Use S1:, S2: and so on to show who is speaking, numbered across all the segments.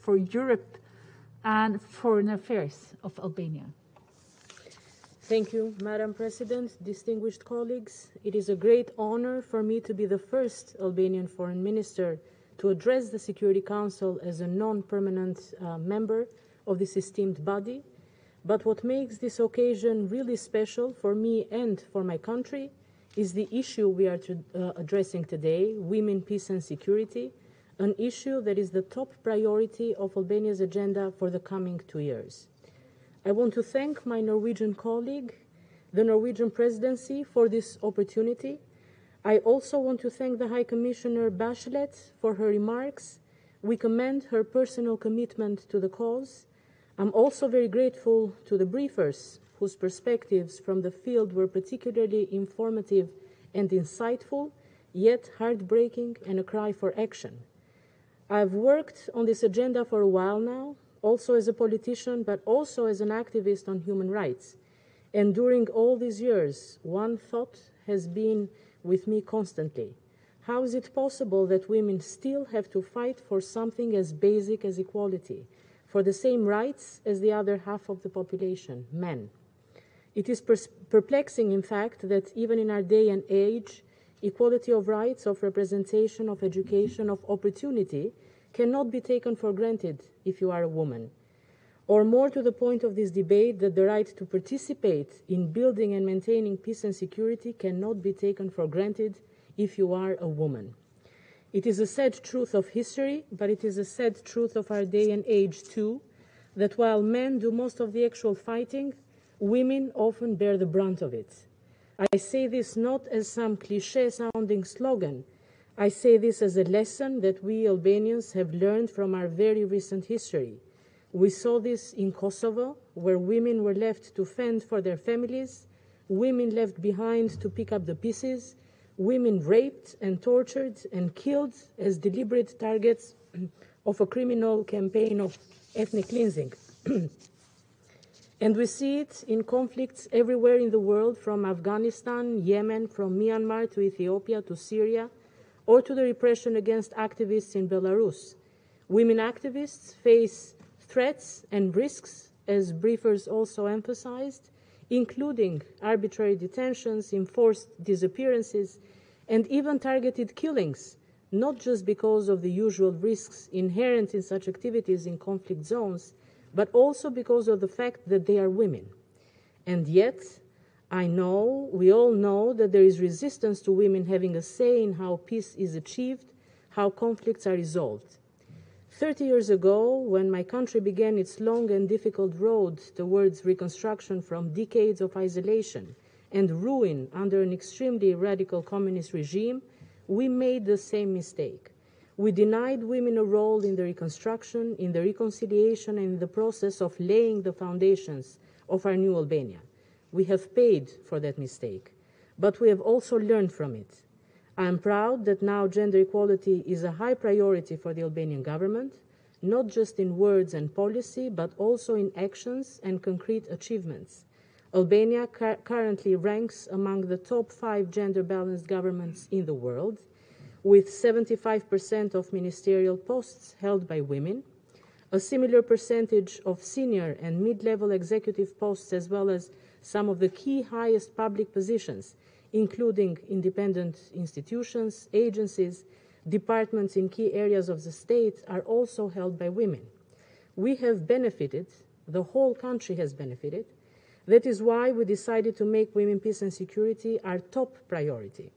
S1: for Europe and Foreign Affairs of Albania.
S2: Thank you, Madam President, distinguished colleagues. It is a great honor for me to be the first Albanian Foreign Minister to address the Security Council as a non-permanent member of this esteemed body. But what makes this occasion really special for me and for my country is the issue we are addressing today, women, peace and security, an issue that is the top priority of Albania's agenda for the coming 2 years. I want to thank my Norwegian colleague, the Norwegian presidency, for this opportunity. I also want to thank the High Commissioner Bachelet for her remarks. We commend her personal commitment to the cause. I'm also very grateful to the briefers, whose perspectives from the field were particularly informative and insightful, yet heartbreaking and a cry for action. I've worked on this agenda for a while now, also as a politician, but also as an activist on human rights. And during all these years, one thought has been with me constantly. How is it possible that women still have to fight for something as basic as equality, for the same rights as the other half of the population, men? It is perplexing, in fact, that even in our day and age, equality of rights, of representation, of education, of opportunity cannot be taken for granted if you are a woman. Or more to the point of this debate, that the right to participate in building and maintaining peace and security cannot be taken for granted if you are a woman. It is a sad truth of history, but it is a sad truth of our day and age too, that while men do most of the actual fighting, women often bear the brunt of it. I say this not as some cliché-sounding slogan. I say this as a lesson that we Albanians have learned from our very recent history. We saw this in Kosovo, where women were left to fend for their families, women left behind to pick up the pieces, women raped and tortured and killed as deliberate targets of a criminal campaign of ethnic cleansing. And we see it in conflicts everywhere in the world, from Afghanistan, Yemen, from Myanmar to Ethiopia to Syria, or to the repression against activists in Belarus. Women activists face threats and risks, as briefers also emphasized, including arbitrary detentions, enforced disappearances, and even targeted killings, not just because of the usual risks inherent in such activities in conflict zones, but also because of the fact that they are women. And yet, I know, we all know, that there is resistance to women having a say in how peace is achieved, how conflicts are resolved. 30 years ago, when my country began its long and difficult road towards reconstruction from decades of isolation and ruin under an extremely radical communist regime, we made the same mistake. We denied women a role in the reconstruction, in the reconciliation, and in the process of laying the foundations of our new Albania. We have paid for that mistake, but we have also learned from it. I am proud that now gender equality is a high priority for the Albanian government, not just in words and policy, but also in actions and concrete achievements. Albania currently ranks among the top 5 gender-balanced governments in the world, with 75% of ministerial posts held by women, a similar percentage of senior and mid-level executive posts, as well as some of the key highest public positions, including independent institutions, agencies, departments in key areas of the state, are also held by women. We have benefited, the whole country has benefited. That is why we decided to make women, peace and security our top priority.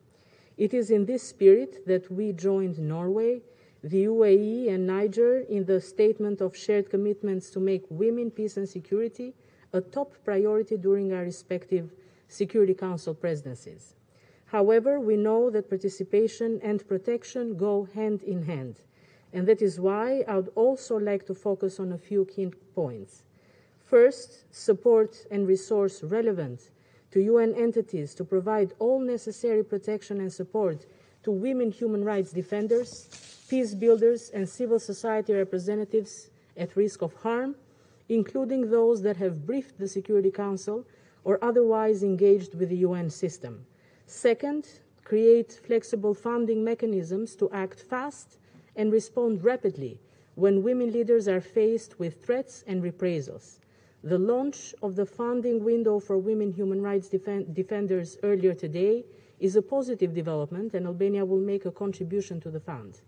S2: It is in this spirit that we joined Norway, the UAE and Niger in the statement of shared commitments to make women, peace and security a top priority during our respective Security Council presidencies. However, we know that participation and protection go hand in hand, and that is why I would also like to focus on a few key points. First, support and resource relevant to UN entities to provide all necessary protection and support to women human rights defenders, peace builders, and civil society representatives at risk of harm, including those that have briefed the Security Council or otherwise engaged with the UN system. Second, create flexible funding mechanisms to act fast and respond rapidly when women leaders are faced with threats and reprisals. The launch of the funding window for women human rights defenders earlier today is a positive development, and Albania will make a contribution to the fund.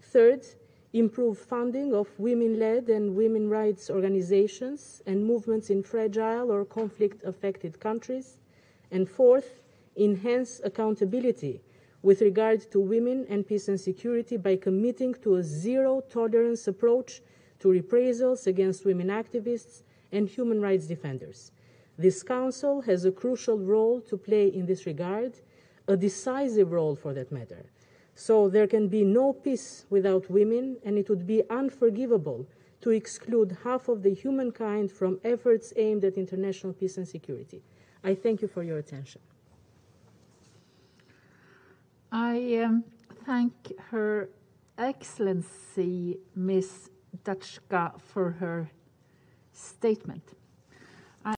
S2: Third, improve funding of women-led and women rights organizations and movements in fragile or conflict-affected countries. And fourth, enhance accountability with regard to women and peace and security by committing to a zero-tolerance approach to reprisals against women activists and human rights defenders. This Council has a crucial role to play in this regard, a decisive role for that matter. So there can be no peace without women, and it would be unforgivable to exclude half of the humankind from efforts aimed at international peace and security. I thank you for your attention.
S1: I thank Her Excellency, Ms. Xhaçka, for her statement.